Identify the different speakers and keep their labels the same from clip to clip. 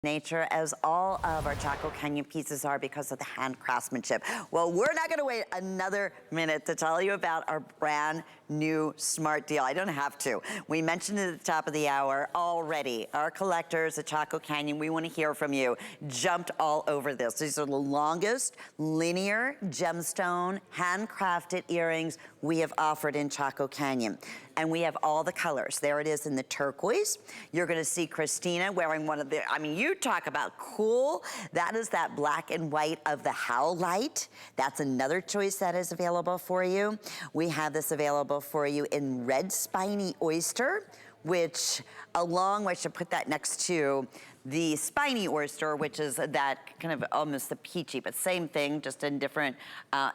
Speaker 1: nature as all of our Chaco Canyon pieces are because of the hand craftsmanship. Well, we're not gonna wait another minute to tell you about our brand new smart deal. I don't have to. We mentioned it at the top of the hour already. Our collectors at Chaco Canyon, we wanna hear from you, jumped all over this. These are the longest linear gemstone handcrafted earrings we have offered in Chaco Canyon. And we have all the colors. There it is in the turquoise. You're gonna see Christina wearing one of the, I mean, you talk about cool. That is that black and white of the howlite. That's another choice that is available for you. We have this available for you in red spiny oyster, which along, I should put that next to the spiny oyster, which is that kind of almost the peachy, but same thing, just in different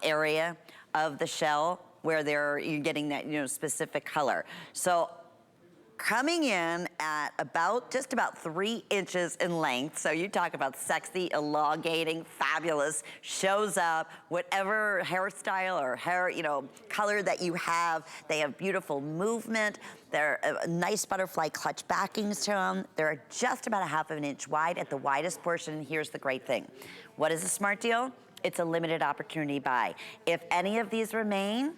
Speaker 1: area of the shell where you're getting that, you know, specific color. So coming in at just about 3 inches in length. So you talk about sexy, elongating, fabulous, shows up, whatever hairstyle or hair, you know, color that you have. They have beautiful movement. They're nice butterfly clutch backings to them. They're just about 1/2 inch wide at the widest portion. Here's the great thing. What is a smart deal? It's a limited opportunity buy. If any of these remain,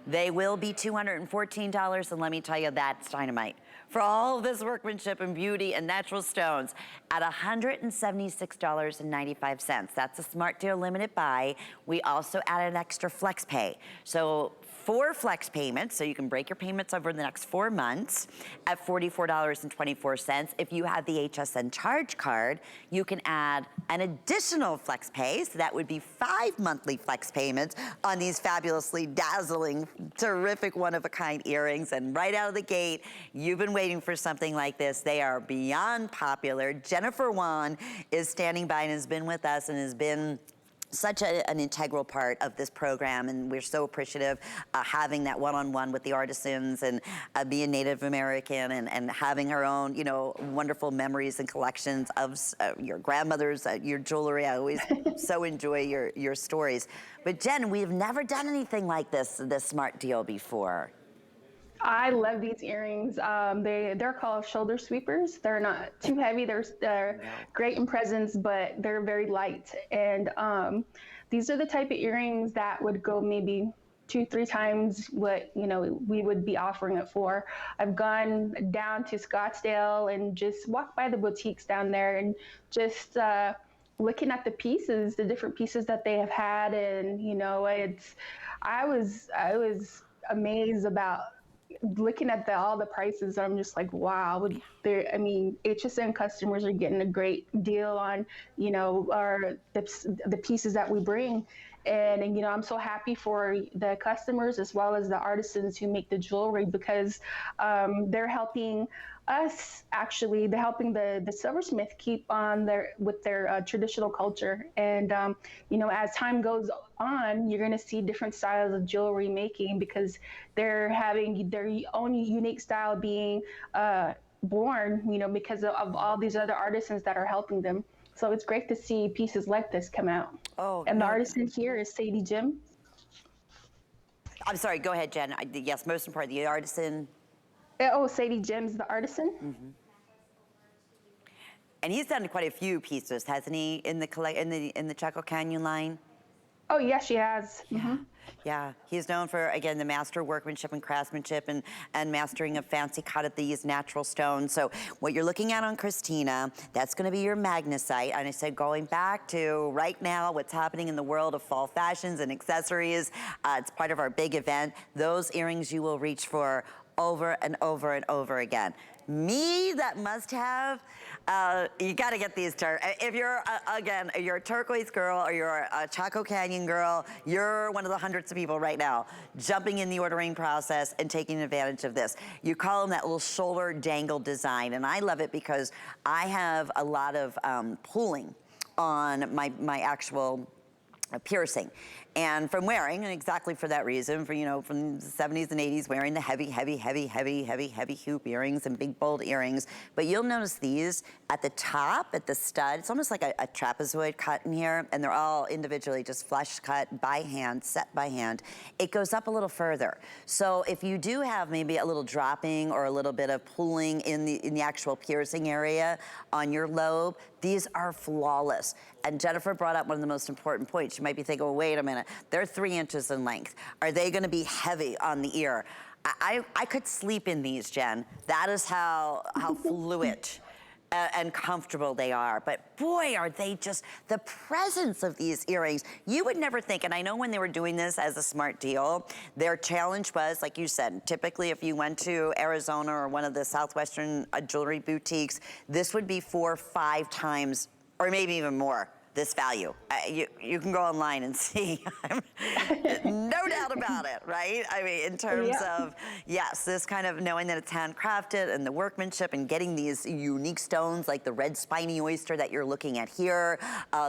Speaker 1: they will be $214, and let me tell you, that's dynamite. For all of this workmanship and beauty and natural stones at $176.95. That's a smart deal limited buy. We also added an extra flex pay. So 4 flex payments, so you can break your payments over the next 4 months at $44.24. If you have the HSN charge card, you can add an additional flex pay, so that would be 5 monthly flex payments on these fabulously dazzling, terrific one-of-a-kind earrings. And right out of the gate, you've been waiting for something like this. They are beyond popular. Jennifer Wan is standing by and has been with us and has been such an integral part of this program, and we're so appreciative having that one-on-one with the artisans and being Native American and having her own, you know, wonderful memories and collections of your grandmother's, your jewelry. I always so enjoy your stories. But Jen, we've never done anything like this smart deal before.
Speaker 2: I love these earrings. They're called shoulder sweepers. They're not too heavy. They're great in presence, but they're very light. And these are the type of earrings that would go maybe 2-3 times what, you know, we would be offering it for. I've gone down to Scottsdale and just walked by the boutiques down there and just looking at the pieces, the different pieces that they have had, and you know, I was amazed about looking at all the prices. I'm just like, wow. I mean, HSN customers are getting a great deal on, you know, the pieces that we bring. And, you know, I'm so happy for the customers as well as the artisans who make the jewelry, because they're helping us, actually. They're helping the silversmith keep on with their traditional culture. And, you know, as time goes on, you're going to see different styles of jewelry making, because they're having their own unique style being born, you know, because of all these other artisans that are helping them. So it's great to see pieces like this come out. Oh, and the artisan here is Sadie Jim.
Speaker 1: I'm sorry, go ahead, Jen. Yes, most important, the artisan.
Speaker 2: Oh, Sadie Jim's the artisan.
Speaker 1: Mm-hmm. And he's done quite a few pieces, hasn't he, in the Chaco Canyon line?
Speaker 2: Oh, yes, she has.
Speaker 1: Yeah.
Speaker 2: Mm-hmm.
Speaker 1: Yeah, he's known for, again, the master workmanship and craftsmanship and mastering of fancy cut of these natural stones. So what you're looking at on Christina, that's gonna be your magnesite. And I said, going back to right now, what's happening in the world of fall fashions and accessories, it's part of our big event. Those earrings you will reach for over and over and over again. Me, that must have, you gotta get these if you're, again, you're a turquoise girl or you're a Chaco Canyon girl, you're one of the hundreds of people right now jumping in the ordering process and taking advantage of this. You call them that little shoulder dangle design, and I love it because I have a lot of pulling on my actual piercing. And from wearing, and exactly for that reason, for, you know, from the 70s and 80s, wearing the heavy hoop earrings and big bold earrings. But you'll notice these at the top, at the stud, it's almost like a trapezoid cut in here, and they're all individually just flush cut by hand, set by hand. It goes up a little further. So if you do have maybe a little dropping or a little bit of pulling in the actual piercing area on your lobe, these are flawless. And Jennifer brought up one of the most important points. You might be thinking, well, wait a minute, they're 3 inches in length. Are they gonna be heavy on the ear? I could sleep in these, Jen. That is how fluid and comfortable they are. But boy, are they just, the presence of these earrings, you would never think, and I know when they were doing this as a smart deal, their challenge was, like you said, typically if you went to Arizona or one of the Southwestern jewelry boutiques, this would be 4 or 5 times, or maybe even more, this value. You can go online and see. No doubt about it, right? I mean, in terms of, yes, this kind of knowing that it's handcrafted and the workmanship and getting these unique stones like the red spiny oyster that you're looking at here,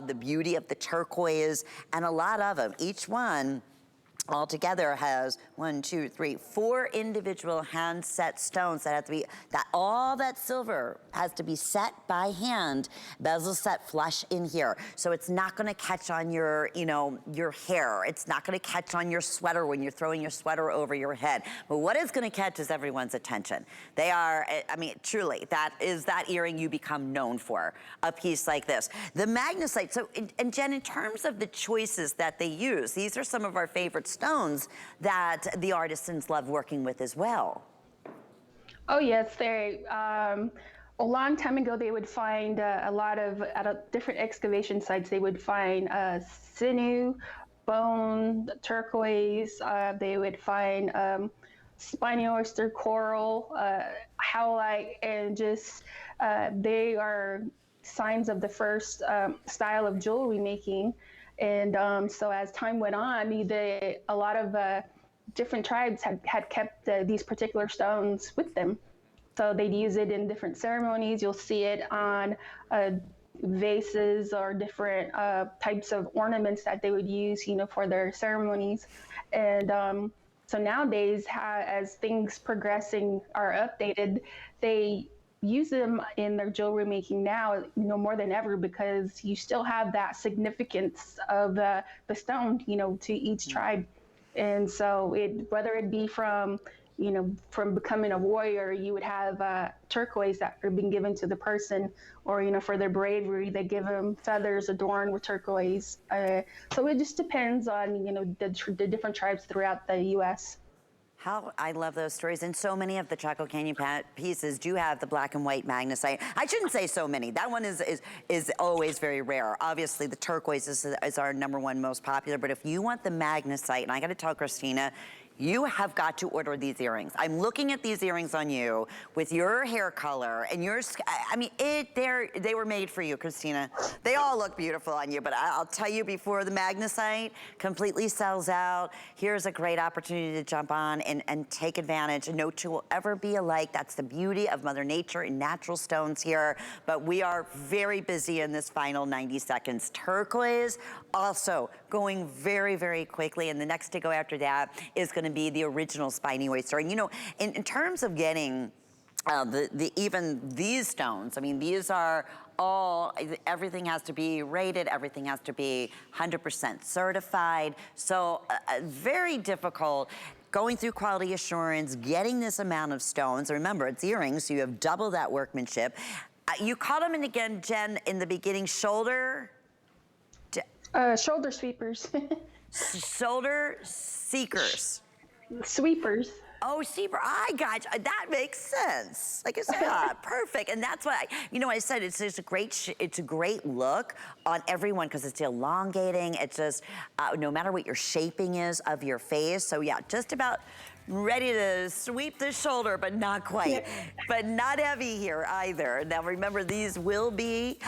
Speaker 1: the beauty of the turquoise, and a lot of them. Each one altogether has 1, 2, 3, 4 individual hand set stones that have to be, all that silver has to be set by hand, bezel set flush in here. So it's not gonna catch on your, you know, your hair. It's not gonna catch on your sweater when you're throwing your sweater over your head. But what is gonna catch is everyone's attention. They are, I mean, truly, that is that earring you become known for, a piece like this. The magnesite, so, and Jen, in terms of the choices that they use, these are some of our favorite stones that the artisans love working with as well.
Speaker 2: Oh yes, they. A long time ago, they would find a lot of at different excavation sites. They would find sinew, bone, turquoise. They would find spiny oyster, coral, howlite, and just they are signs of the first style of jewelry making. And so as time went on, a lot of different tribes had kept these particular stones with them. So they'd use it in different ceremonies. You'll see it on vases or different types of ornaments that they would use, you know, for their ceremonies. And so nowadays, as things progressing are updated, they use them in their jewelry making now, you know, more than ever, because you still have that significance of the stone, you know, to each tribe. And so whether it be from, you know, from becoming a warrior, you would have turquoise that are being given to the person, or, you know, for their bravery, they give them feathers adorned with turquoise. So it just depends on, you know, the different tribes throughout the U.S.
Speaker 1: How I love those stories, and so many of the Chaco Canyon pieces do have the black and white magnesite. I shouldn't say so many. That one is always very rare. Obviously, the turquoise is our #1 most popular, but if you want the magnesite, and I gotta tell Christina, you have got to order these earrings. I'm looking at these earrings on you with your hair color and yours. I mean, they were made for you, Christina. They all look beautiful on you, but I'll tell you, before the magnesite completely sells out, here's a great opportunity to jump on and take advantage. No two will ever be alike. That's the beauty of Mother Nature and natural stones here, but we are very busy in this final 90 seconds. Turquoise also going very, very quickly, and the next to go after that is going to be the original spiny oyster. And you know, in terms of getting even these stones, I mean, these are all, everything has to be rated, everything has to be 100% certified. So very difficult going through quality assurance, getting this amount of stones. Remember, it's earrings, so you have double that workmanship. You called them in again, Jen, in the beginning, shoulder
Speaker 2: sweepers.
Speaker 1: Shoulder seekers.
Speaker 2: Sweepers.
Speaker 1: Oh, sweeper, I got you. That makes sense. Like I said, perfect. And that's why, you know, I said it's just it's a great look on everyone because it's elongating. It's just, no matter what your shaping is of your face. So yeah, just about ready to sweep the shoulder, but not quite. But not heavy here either. Now remember, these will be,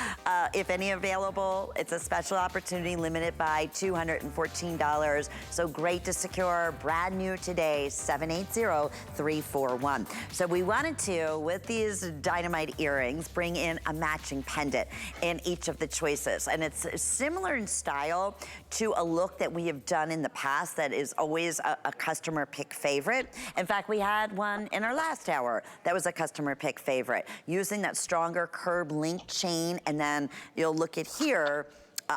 Speaker 1: if any available, it's a special opportunity limited by $214. So great to secure, brand new today, 780-341. So we wanted to, with these dynamite earrings, bring in a matching pendant in each of the choices. And it's similar in style to a look that we have done in the past that is always a customer pick favorite. In fact, we had one in our last hour that was a customer pick favorite, using that stronger curb link chain. And then you'll look at here,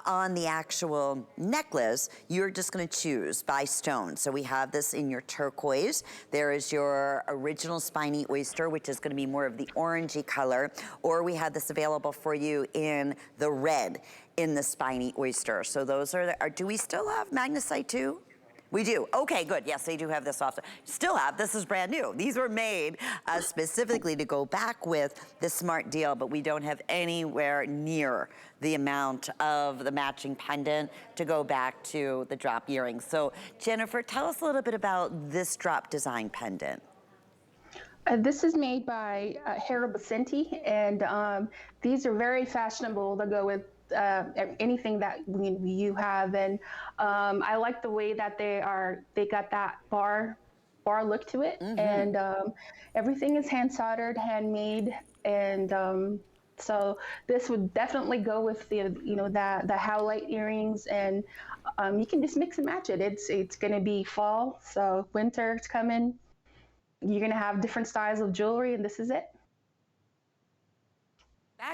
Speaker 1: on the actual necklace, you're just gonna choose by stone. So we have this in your turquoise. There is your original spiny oyster, which is gonna be more of the orangey color, or we have this available for you in the red in the spiny oyster. So those are do we still have magnesite too? We do. Okay, good. Yes, they do have this also. Still have. This is brand new. These were made specifically to go back with the smart deal, but we don't have anywhere near the amount of the matching pendant to go back to the drop earrings. So Jennifer, tell us a little bit about this drop design pendant.
Speaker 2: This is made by Hera Bacenti, and these are very fashionable to go with anything that you have. And I like the way that they got that bar look to it. And everything is hand soldered, handmade. And so this would definitely go with the howlite earrings, and you can just mix and match it. It's gonna be fall, so winter's coming. You're gonna have different styles of jewelry, and this is it.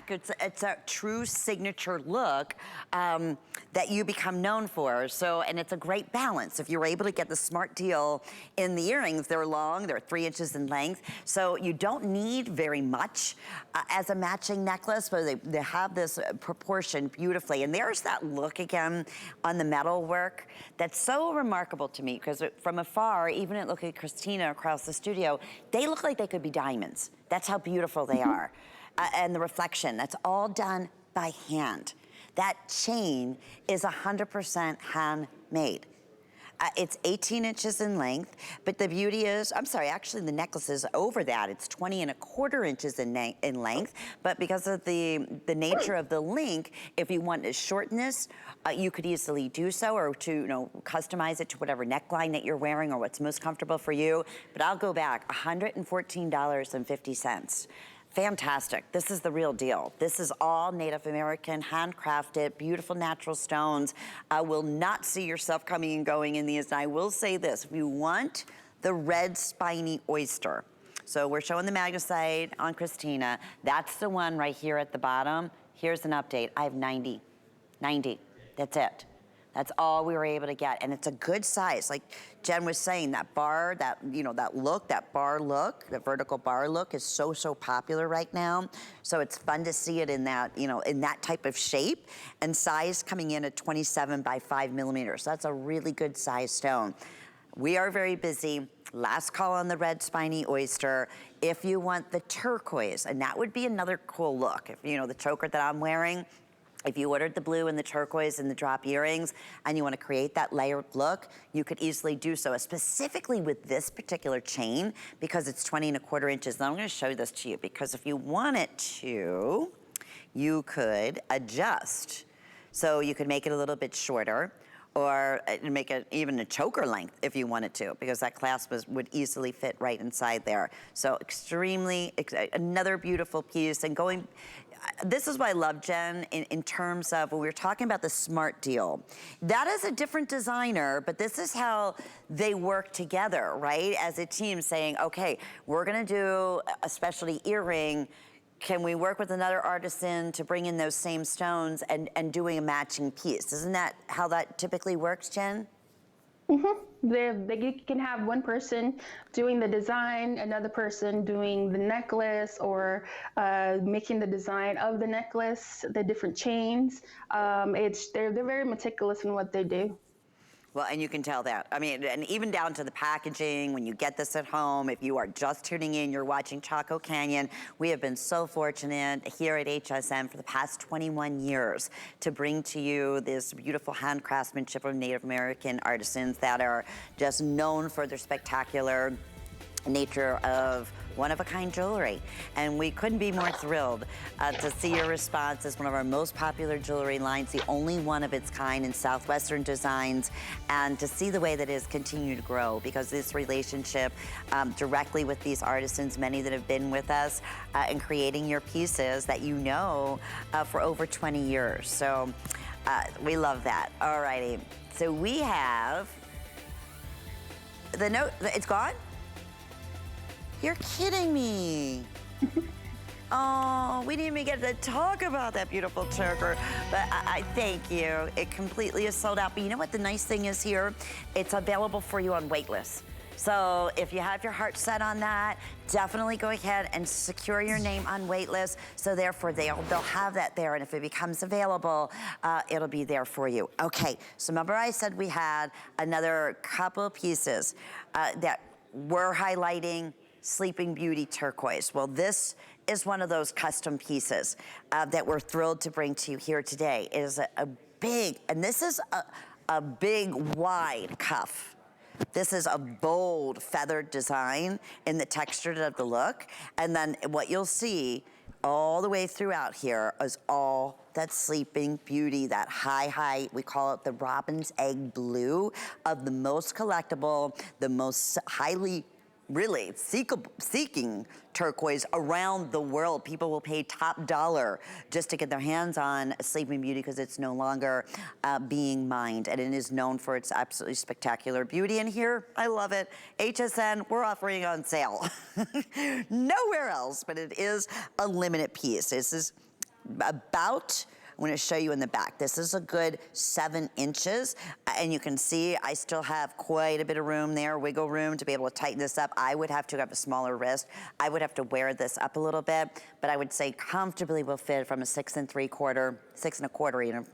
Speaker 1: It's a true signature look that you become known for. So, and it's a great balance. If you're able to get the smart deal in the earrings, they're long, they're 3 inches in length. So you don't need very much as a matching necklace, but they have this proportion beautifully. And there's that look again on the metal work that's so remarkable to me, because from afar, even at looking at Christina across the studio, they look like they could be diamonds. That's how beautiful they are. And the reflection, that's all done by hand. That chain is 100% handmade. It's 18 inches in length, but the beauty is, I'm sorry, actually the necklace is over that. It's 20¼ inches in length, but because of the nature of the link, if you want to shorten this, you could easily do so, or to customize it to whatever neckline that you're wearing or what's most comfortable for you. But I'll go back, $114.50. Fantastic. This is the real deal. This is all Native American, handcrafted, beautiful natural stones. Will not see yourself coming and going in these. And I will say this, if you want the red spiny oyster, so we're showing the magnesite on Christina, that's the one right here at the bottom. Here's an update. I have 90. That's it. That's all we were able to get, and it's a good size. Like Jen was saying, that bar, that bar look, the vertical bar look is so popular right now. So it's fun to see it in that, in that type of shape, and size coming in at 27 by 5 millimeters. So that's a really good size stone. We are very busy. Last call on the red spiny oyster. If you want the turquoise, and that would be another cool look. If the choker that I'm wearing, if you ordered the blue and the turquoise and the drop earrings and you want to create that layered look, you could easily do so, specifically with this particular chain, because it's 20¼ inches. Now I'm going to show this to you, because if you wanted to, you could adjust. So you could make it a little bit shorter, or make it even a choker length if you wanted to, because that clasp would easily fit right inside there. So another beautiful piece. And this is what I love, Jen, in terms of when we were talking about the smart deal. That is a different designer, but this is how they work together, right? As a team, saying, okay, we're gonna do a specialty earring. Can we work with another artisan to bring in those same stones and doing a matching piece? Isn't that how that typically works, Jen? They
Speaker 2: can have one person doing the design, another person doing the necklace, or making the design of the necklace, the different chains. They're very meticulous in what they do.
Speaker 1: Well, and you can tell that. I mean, and even down to the packaging, when you get this at home, if you are just tuning in, you're watching Chaco Canyon. We have been so fortunate here at HSN for the past 21 years to bring to you this beautiful hand craftsmanship of Native American artisans that are just known for their spectacular nature of one-of-a-kind jewelry. And we couldn't be more thrilled to see your response as one of our most popular jewelry lines, the only one of its kind in Southwestern designs, and to see the way that it has continued to grow, because this relationship directly with these artisans, many that have been with us in creating your pieces that you know for over 20 years. So we love that. All righty. So we have the note. It's gone? You're kidding me. Oh, we didn't even get to talk about that beautiful choker, but I thank you. It completely is sold out. But you know what the nice thing is here? It's available for you on waitlist. So if you have your heart set on that, definitely go ahead and secure your name on waitlist. So therefore they'll have that there, and if it becomes available, it'll be there for you. Okay, so remember I said we had another couple pieces that we're highlighting. Sleeping Beauty turquoise. Well, this is one of those custom pieces that we're thrilled to bring to you here today. It is a big, and this is a big wide cuff. This is a bold feathered design in the texture of the look. And then what you'll see all the way throughout here is all that Sleeping Beauty, that high, we call it the robin's egg blue of the most collectible, the most highly really seeking turquoise around the world. People will pay top dollar just to get their hands on Sleeping Beauty because it's no longer being mined, and it is known for its absolutely spectacular beauty. And here, I love it, HSN, we're offering it on sale. Nowhere else, but it is a limited piece. This is about, I'm gonna show you in the back. This is a good 7 inches, and you can see I still have quite a bit of room there, wiggle room to be able to tighten this up. I would have to have a smaller wrist. I would have to wear this up a little bit, but I would say comfortably will fit from a 6 3/4, 6 1/4 even.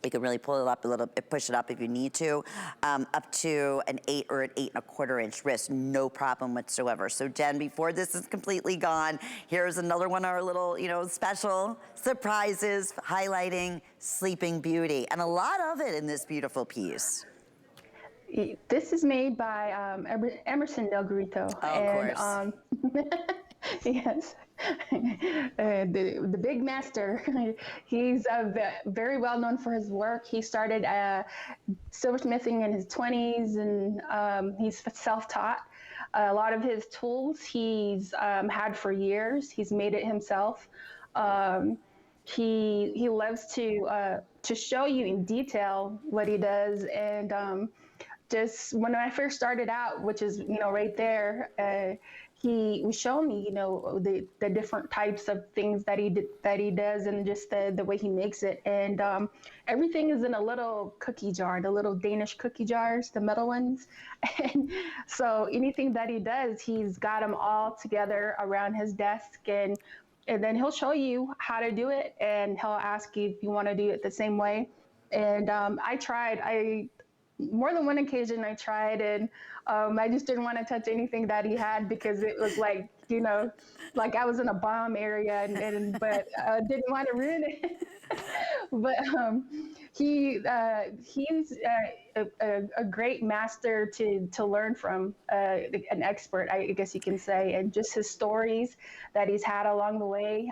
Speaker 1: You can really pull it up a little, push it up if you need to, up to an 8 or an 8 1/4 inch wrist, no problem whatsoever. So Jen, before this is completely gone, here's another one of our little, special surprises highlighting Sleeping Beauty, and a lot of it in this beautiful piece.
Speaker 2: This is made by Emerson Del Grito.
Speaker 1: Oh, of course.
Speaker 2: Yes. The big master. He's very well known for his work. He started silversmithing in his 20s, and he's self-taught. A lot of his tools he's had for years. He's made it himself. He loves to show you in detail what he does, and just when I first started out, which is right there. He was showing me, the different types of things that he does, and just the way he makes it. And everything is in a little cookie jar, the little Danish cookie jars, the metal ones. And so anything that he does, he's got them all together around his desk, and then he'll show you how to do it, and he'll ask you if you want to do it the same way. And more than one occasion I tried, and I just didn't want to touch anything that he had, because it was like, like I was in a bomb area, but didn't want to ruin it. But he's a great master to learn from, an expert, I guess you can say, and just his stories that he's had along the way,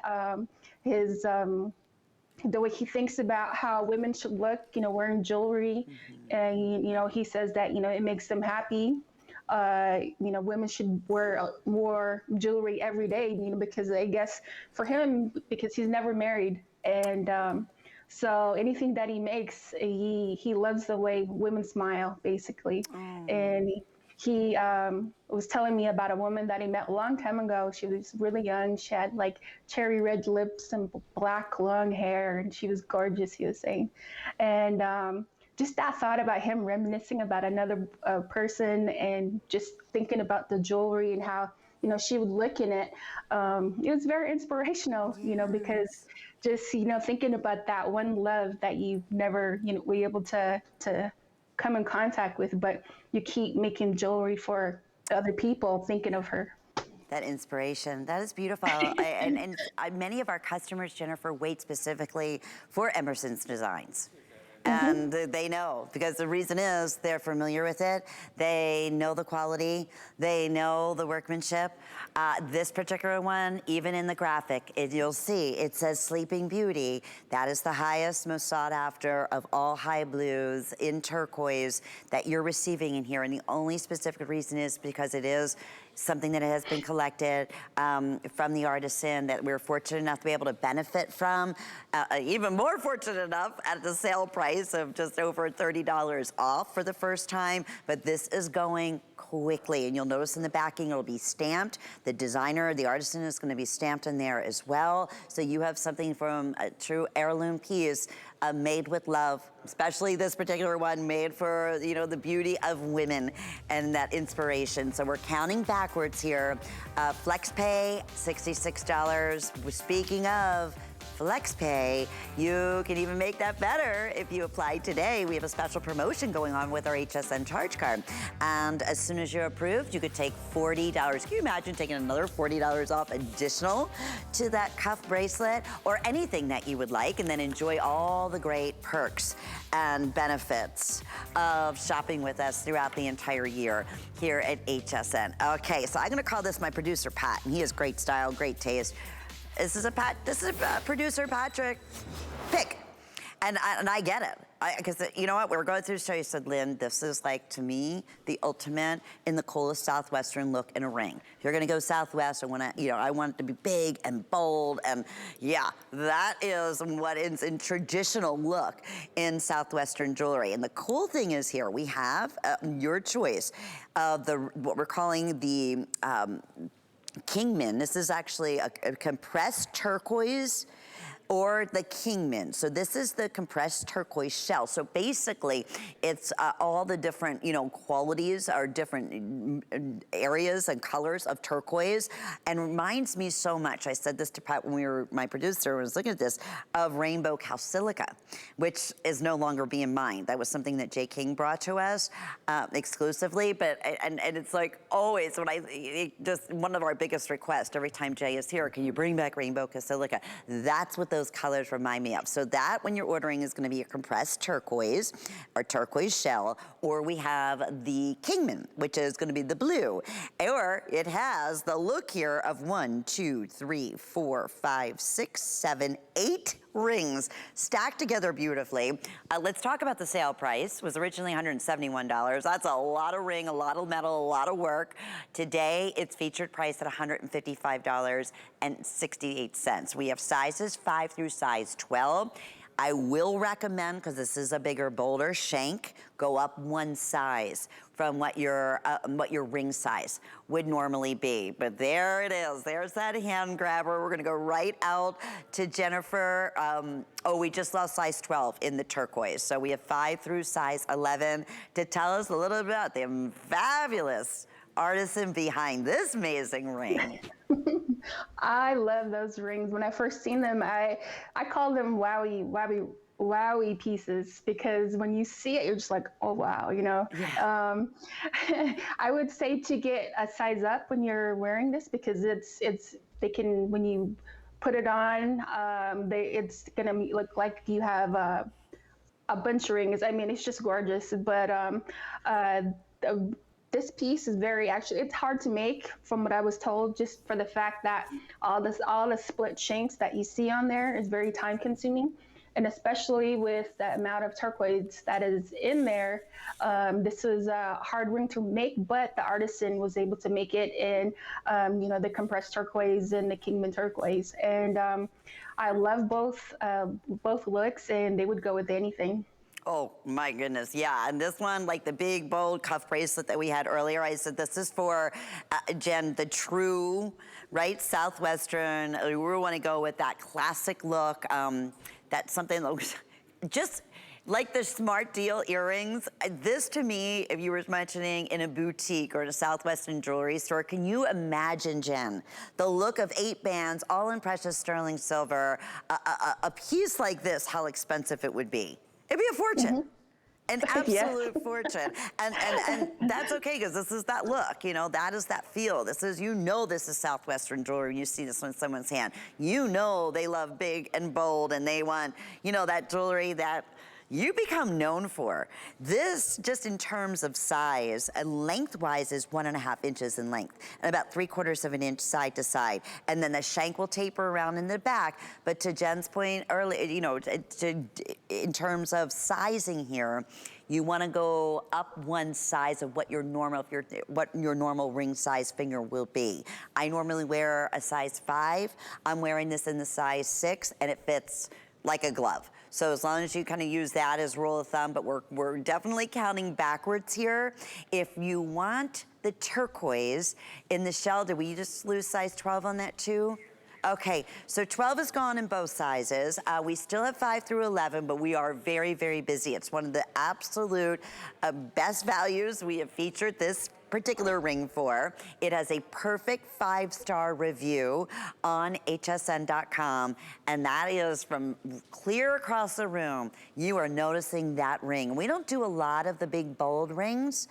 Speaker 2: the way he thinks about how women should look, wearing jewelry. Mm-hmm. And, he says that, it makes them happy. Women should wear more jewelry every day, because I guess for him, because he's never married. And so anything that he makes, he loves the way women smile, basically. Oh. And he was telling me about a woman that he met a long time ago. She was really young. She had like cherry red lips and black long hair, and she was gorgeous, he was saying. And just that thought about him reminiscing about another person, and just thinking about the jewelry and how, she would look in it. It was very inspirational, yes. Because just, thinking about that one love that you've never, were able to come in contact with, but you keep making jewelry for other people thinking of her.
Speaker 1: That inspiration, that is beautiful. Many of our customers, Jennifer, wait specifically for Emerson's designs. And they know, because the reason is they're familiar with it. They know the quality. They know the workmanship. This particular one, even in the graphic, you'll see it says Sleeping Beauty. That is the highest, most sought after of all high blues in turquoise that you're receiving in here. And the only specific reason is because it is something that has been collected from the artisan that we're fortunate enough to be able to benefit from. Even more fortunate enough at the sale price of just over $30 off for the first time. But this is going quickly, and you'll notice in the backing it'll be stamped. The designer, the artisan is going to be stamped in there as well. So you have something from a true heirloom piece made with love, especially this particular one made for, you know, the beauty of women and that inspiration. So we're counting backwards here. FlexPay, $66. Speaking of FlexPay, you can even make that better if you apply today. We have a special promotion going on with our HSN charge card. And as soon as you're approved, you could take $40. Can you imagine taking another $40 off additional to that cuff bracelet or anything that you would like, and then enjoy all the great perks and benefits of shopping with us throughout the entire year here at HSN. Okay, so I'm gonna call this my producer, Pat, and he has great style, great taste. This is a producer Patrick pick, and I get it. Because you know what, we were going through the show. You said, Lynn, this is like, to me, the ultimate in the coolest Southwestern look in a ring. If you're gonna go Southwest, I want it to be big and bold, and yeah, that is what is in traditional look in Southwestern jewelry. And the cool thing is here, we have your choice of what we're calling the Kingman. This is actually a compressed turquoise or the Kingman. So this is the compressed turquoise shell. So basically, it's all the different, qualities or different areas and colors of turquoise, and reminds me so much. I said this to Pat when my producer was looking at this, of rainbow calsilica, which is no longer being mined. That was something that Jay King brought to us exclusively, and it's like always just one of our biggest requests every time Jay is here, can you bring back rainbow calsilica? That's what those colors remind me of. So that, when you're ordering, is going to be a compressed turquoise or turquoise shell, or we have the Kingman, which is going to be the blue, or it has the look here of 1, 2, 3, 4, 5, 6, 7, 8 rings stacked together beautifully. Let's talk about the sale price. It was originally $171. That's a lot of ring, a lot of metal, a lot of work. Today, it's featured price at $155.68. We have sizes 5 through size 12. I will recommend, because this is a bigger, bolder shank, go up one size from what your ring size would normally be. But there it is. There's that hand grabber. We're gonna go right out to Jennifer. We just lost size 12 in the turquoise. So we have 5 through size 11 to tell us a little bit about the fabulous artisan behind this amazing ring.
Speaker 2: I love those rings. When I first seen them, I call them wowie pieces, because when you see it, you're just like, oh wow, Yeah. I would say to get a size up when you're wearing this, because when you put it on, it's gonna look like you have a bunch of rings. I mean, it's just gorgeous. But this piece is it's hard to make, from what I was told, just for the fact that all the split shanks that you see on there is very time consuming. And especially with the amount of turquoise that is in there, this is a hard ring to make, but the artisan was able to make it in, the compressed turquoise and the Kingman turquoise. And I love both looks, and they would go with anything.
Speaker 1: Oh my goodness, yeah. And this one, like the big, bold cuff bracelet that we had earlier, I said this is for, Jen, the true, right, Southwestern. We want to go with that classic look. That's something that just like the Smart Deal earrings. This, to me, if you were mentioning in a boutique or in a Southwestern jewelry store, can you imagine, Jen, the look of 8 bands, all in precious sterling silver, a piece like this, how expensive it would be? It'd be a fortune. An absolute fortune. And that's okay, because this is that look, you know, that is that feel. This is, you know, this is Southwestern jewelry. You see this in someone's hand. You know they love big and bold, and they want, you know, that jewelry that you become known for. This, just in terms of size, lengthwise is 1.5 inches in length, and about 3/4 of an inch side to side. And then the shank will taper around in the back. But to Jen's point earlier, you know, in terms of sizing here, you want to go up one size of what your normal, what your normal ring size finger will be. I normally wear a size 5. I'm wearing this in the size 6, and it fits like a glove. So as long as you kind of use that as rule of thumb, but we're definitely counting backwards here. If you want the turquoise in the shell, did we just lose size 12 on that too? Okay, so 12 is gone in both sizes. We still have 5 through 11, but we are very, very busy. It's one of the absolute best values we have featured this particular ring for. It has a perfect 5-star review on hsn.com, and that is from clear across the room. You are noticing that ring. We don't do a lot of the big bold rings,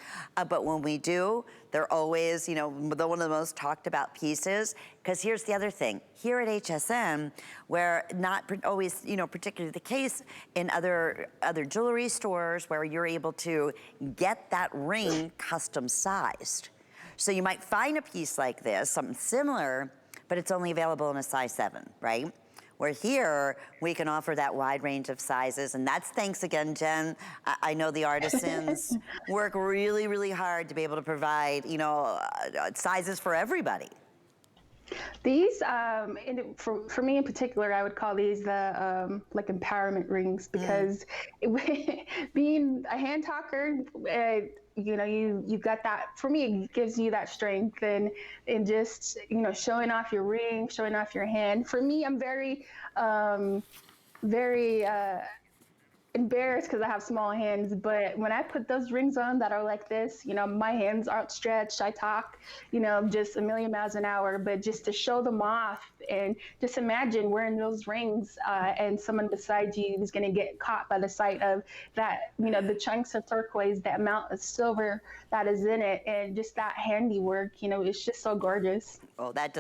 Speaker 1: but when we do, they're always, you know, one of the most talked about pieces. Because here's the other thing. Here at HSN, where not always, you know, particularly the case in other jewelry stores where you're able to get that ring custom sized. So you might find a piece like this, something similar, but it's only available in a size 7, right? Where here, we can offer that wide range of sizes, and that's thanks again, Jen. I know the artisans work really, really hard to be able to provide, you know, sizes for everybody.
Speaker 2: These, for me in particular, I would call these the like empowerment rings, because being a hand talker, you know, you got that. For me, it gives you that strength and just, you know, showing off your ring, showing off your hand. For me, I'm very embarrassed because I have small hands, but when I put those rings on that are like this, you know, my hands aren't stretched. I talk, you know, just a million miles an hour, but just to show them off, and just imagine wearing those rings and someone beside you is going to get caught by the sight of that, you know, the chunks of turquoise, the amount of silver that is in it, and just that handiwork, you know, it's just so gorgeous.
Speaker 1: Oh, that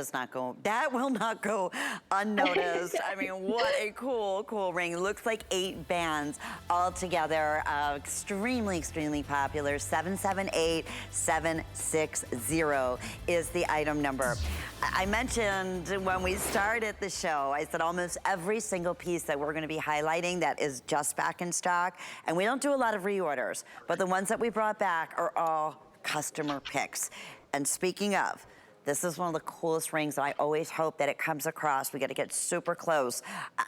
Speaker 1: will not go unnoticed. I mean, what a cool, cool ring. It looks like 8 bands all together. Extremely, extremely popular. 778760 is the item number. I mentioned when we started the show, I said almost every single piece that we're going to be highlighting that is just back in stock. And we don't do a lot of reorders, but the ones that we brought back are all customer picks. And speaking of, this is one of the coolest rings, and I always hope that it comes across. We got to get super close.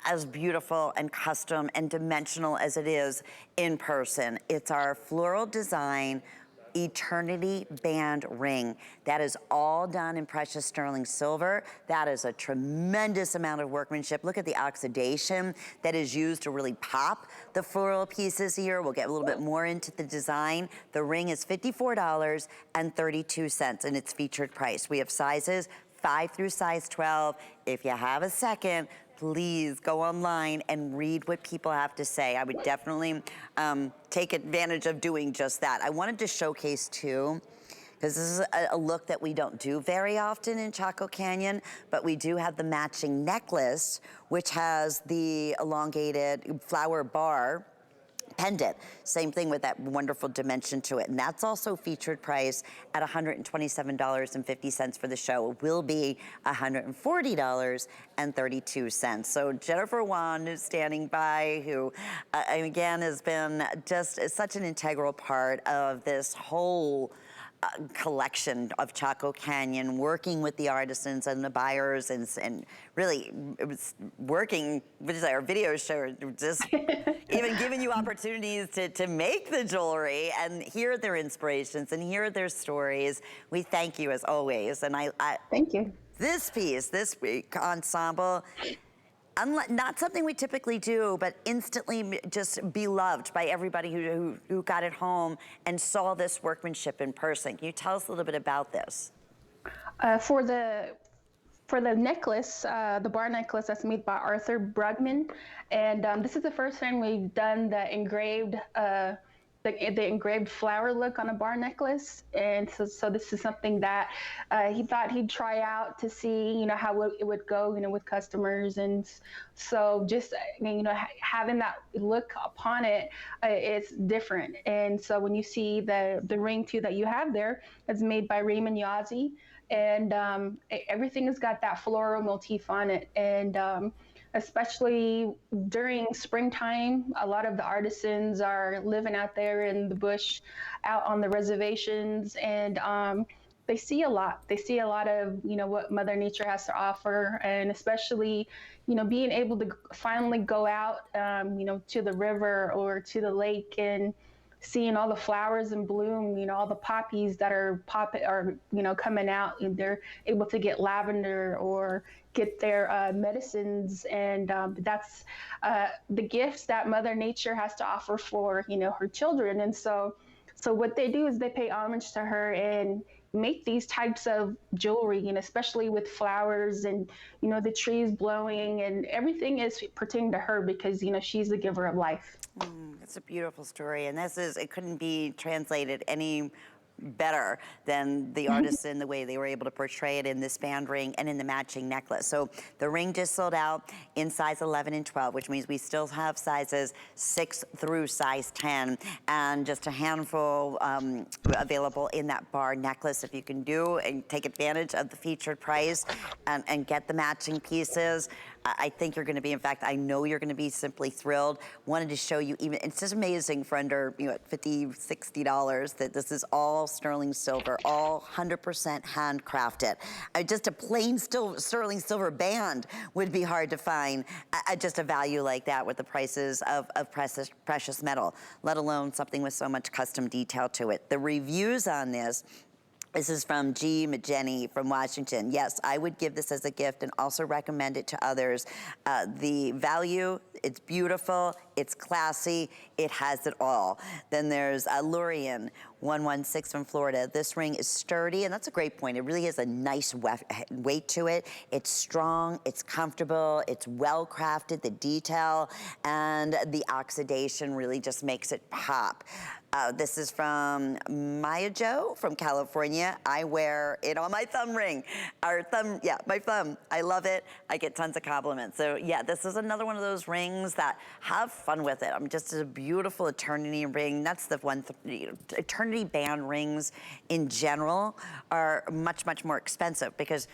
Speaker 1: As beautiful and custom and dimensional as it is in person, it's our floral design Eternity Band ring. That is all done in precious sterling silver. That is a tremendous amount of workmanship. Look at the oxidation that is used to really pop the floral pieces here. We'll get a little bit more into the design. The ring is $54.32, and it's featured price. We have sizes 5 through size 12. If you have a second, please go online and read what people have to say. I would definitely take advantage of doing just that. I wanted to showcase too, because this is a look that we don't do very often in Chaco Canyon, but we do have the matching necklace, which has the elongated flower bar pendant. Same thing with that wonderful dimension to it. And that's also featured price at $127.50 for the show. It will be $140.32. So Jennifer Wan is standing by, who again has been just such an integral part of this whole collection of Chaco Canyon, working with the artisans and the buyers, and really it was working with our video show, just even giving you opportunities to make the jewelry and hear their inspirations and hear their stories. We thank you as always. And I
Speaker 2: thank you.
Speaker 1: This piece, this week ensemble, not something we typically do, but instantly just beloved by everybody who got it home and saw this workmanship in person. Can you tell us a little bit about this?
Speaker 2: For the necklace, the bar necklace that's made by Arthur Brugman, and this is the first time we've done the engraved the engraved flower look on a bar necklace. And so this is something that he thought he'd try out to see, you know, how it would go, you know, with customers. And so just, you know, having that look upon it, it's different. And so when you see the ring too that you have there, it's made by Raymond Yazzie, and everything has got that floral motif on it. And especially during springtime, a lot of the artisans are living out there in the bush, out on the reservations, and they see a lot. They see a lot of, you know, what Mother Nature has to offer, and especially, you know, being able to finally go out, you know, to the river or to the lake and seeing all the flowers in bloom, you know, all the poppies that are you know, coming out, and they're able to get lavender or get their medicines. And that's the gifts that Mother Nature has to offer for, you know, her children. And so what they do is they pay homage to her and make these types of jewelry, and especially with flowers and, you know, the trees blowing, and everything is pertaining to her because, you know, she's the giver of life.
Speaker 1: It's a beautiful story, and it couldn't be translated any better than the artisan, the way they were able to portray it in this band ring and in the matching necklace. So the ring just sold out in size 11 and 12, which means we still have sizes 6 through size 10, and just a handful available in that bar necklace. If you can do and take advantage of the featured price and get the matching pieces, I think you're going to be, in fact, I know you're going to be simply thrilled. Wanted to show you, even, it's just amazing for under, you know, $50, $60 that this is all sterling silver, all 100% handcrafted. Just a plain sterling silver band would be hard to find, just a value like that with the prices of precious metal, let alone something with so much custom detail to it. The reviews on this is from G. Mageni from Washington. Yes, I would give this as a gift and also recommend it to others. The value, it's beautiful, it's classy, it has it all. Then there's Lurian 116 from Florida. This ring is sturdy, and that's a great point. It really has a nice weight to it. It's strong, it's comfortable, it's well crafted, the detail and the oxidation really just makes it pop. This is from Maya Jo from California. I wear it on my thumb ring. My thumb. I love it. I get tons of compliments. So yeah, this is another one of those rings that have fun with it. Just a beautiful eternity ring. That's the one, eternity band rings in general are much, much more expensive because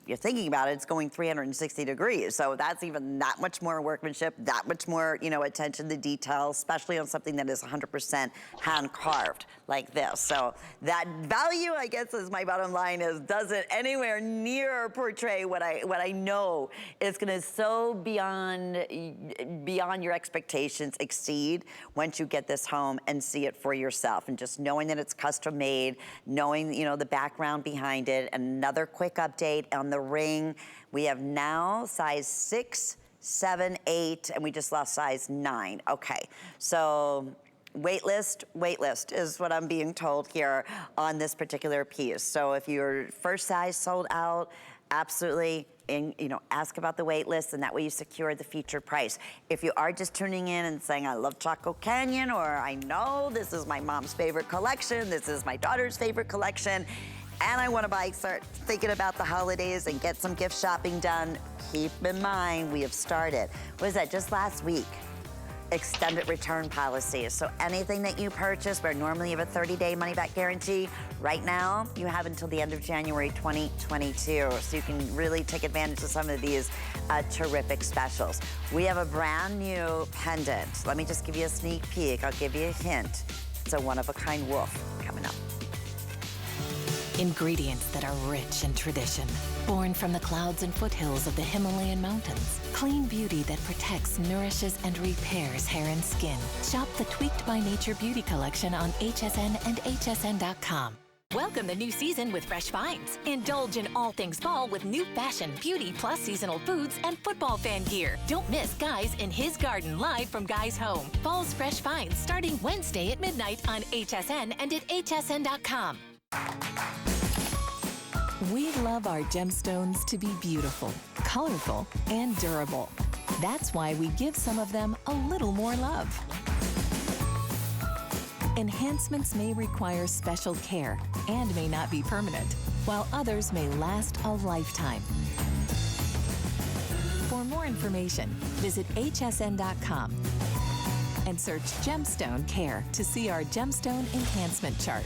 Speaker 1: you're thinking about it, it's going 360 degrees. So that's even that much more workmanship, that much more, you know, attention to detail, especially on something that is 100% hand carved like this. So that value, I guess, is my bottom line, is doesn't anywhere near portray what I know is gonna so beyond your expectations exceed once you get this home and see it for yourself. And just knowing that it's custom made, knowing, you know, the background behind it. Another quick update on the ring. We have now size 6, 7, 8, and we just lost size 9. Okay, so wait list is what I'm being told here on this particular piece. So if your first size sold out, absolutely, and ask about the wait list, and that way you secure the featured price. If you are just tuning in and saying, I love Chaco Canyon, or I know this is my mom's favorite collection, this is my daughter's favorite collection, and I want to start thinking about the holidays and get some gift shopping done, keep in mind we have started, what is that, just last week, extended return policies. So anything that you purchase, where normally you have a 30-day money-back guarantee, right now you have until the end of January 2022. So you can really take advantage of some of these terrific specials. We have a brand new pendant. Let me just give you a sneak peek. I'll give you a hint. It's a one-of-a-kind wolf coming up.
Speaker 3: Ingredients that are rich in tradition, born from the clouds and foothills of the Himalayan mountains. Clean beauty that protects, nourishes, and repairs hair and skin. Shop the Tweaked by Nature Beauty Collection on HSN and hsn.com.
Speaker 4: Welcome the new season with Fresh Finds. Indulge in all things fall with new fashion, beauty, plus seasonal foods and football fan gear. Don't miss Guys in His Garden live from Guy's Home. Fall's Fresh Finds starting Wednesday at midnight on HSN and at hsn.com.
Speaker 3: We love our gemstones to be beautiful, colorful, and durable. That's why we give some of them a little more love. Enhancements may require special care and may not be permanent, while others may last a lifetime. For more information, visit hsn.com and search Gemstone Care to see our Gemstone Enhancement Chart.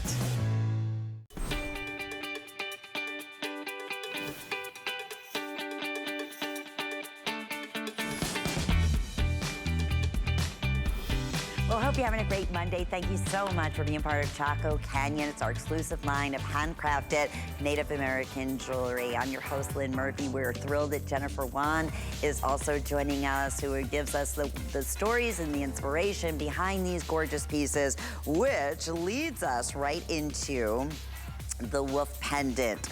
Speaker 1: Well, hope you're having a great Monday. Thank you so much for being part of Chaco Canyon. It's our exclusive line of handcrafted Native American jewelry. I'm your host, Lynn Murphy. We're thrilled that Jennifer Wan is also joining us, who gives us the stories and the inspiration behind these gorgeous pieces, which leads us right into the wolf pendant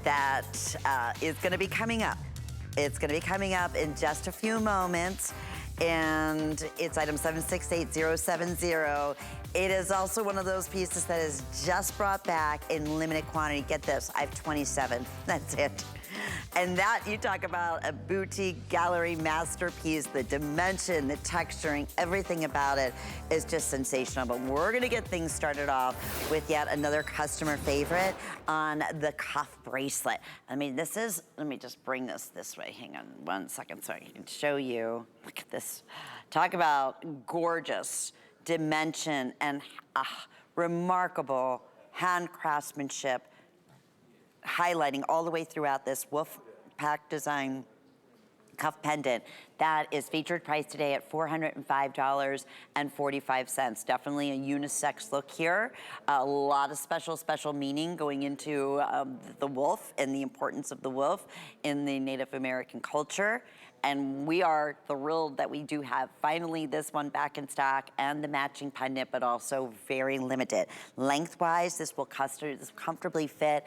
Speaker 1: that is going to be coming up. It's going to be coming up in just a few moments. And it's item 768070. It is also one of those pieces that is just brought back in limited quantity. Get this, I have 27, that's it. And that, you talk about a boutique gallery masterpiece, the dimension, the texturing, everything about it is just sensational. But we're gonna get things started off with yet another customer favorite on the cuff bracelet. I mean, this is, let me just bring this way. Hang on 1 second so I can show you. Look at this. Talk about gorgeous dimension and remarkable hand craftsmanship, highlighting all the way throughout this wolf pack design cuff pendant that is featured priced today at $405.45. Definitely a unisex look here. A lot of special meaning going into the wolf and the importance of the wolf in the Native American culture. And we are thrilled that we do have finally this one back in stock and the matching pendant, but also very limited. Lengthwise, this will comfortably fit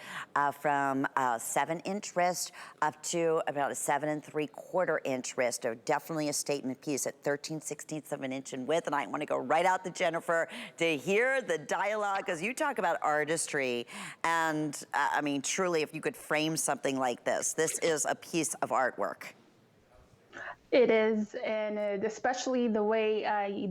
Speaker 1: from a 7-inch wrist up to about a 7 3/4-inch wrist. So definitely a statement piece at 13/16 of an inch in width. And I want to go right out to Jennifer to hear the dialogue, because you talk about artistry. And I mean, truly, if you could frame something like this is a piece of artwork.
Speaker 2: It is, and especially the way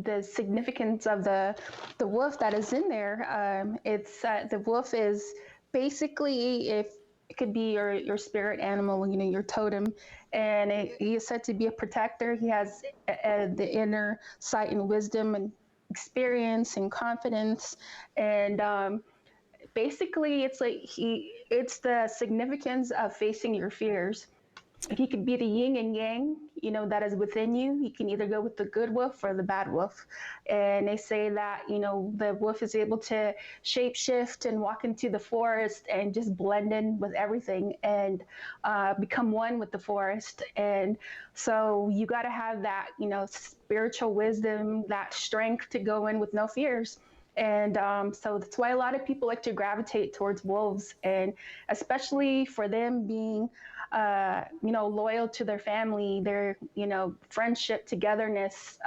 Speaker 2: the significance of the wolf that is in there. It's the wolf is basically, if it could be your spirit animal, you know, your totem, and he is said to be a protector. He has the inner sight and wisdom and experience and confidence, and basically, it's like it's the significance of facing your fears. He could be the yin and yang, you know, that is within you. You can either go with the good wolf or the bad wolf. And they say that, you know, the wolf is able to shapeshift and walk into the forest and just blend in with everything and become one with the forest. And so you got to have that, you know, spiritual wisdom, that strength to go in with no fears. And so that's why a lot of people like to gravitate towards wolves, and especially for them being, you know, loyal to their family, their, you know, friendship, togetherness,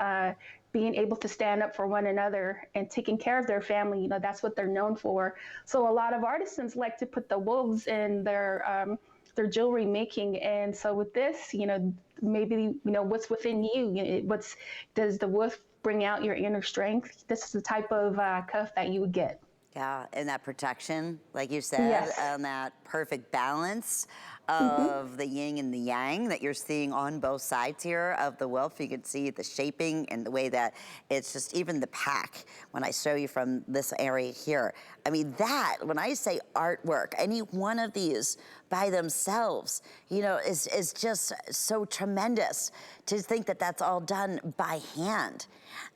Speaker 2: being able to stand up for one another and taking care of their family. You know, that's what they're known for. So a lot of artisans like to put the wolves in their jewelry making. And so with this, you know, maybe, you know, what's within you, does the wolf bring out your inner strength? This is the type of cuff that you would get.
Speaker 1: Yeah, and that protection, like you said,
Speaker 2: Yes.
Speaker 1: and that perfect balance of the yin and the yang that you're seeing on both sides here of the wolf. You can see the shaping and the way that it's just, even the pack, when I show you from this area here. I mean, that, when I say artwork, any one of these by themselves, you know, is just so tremendous to think that that's all done by hand.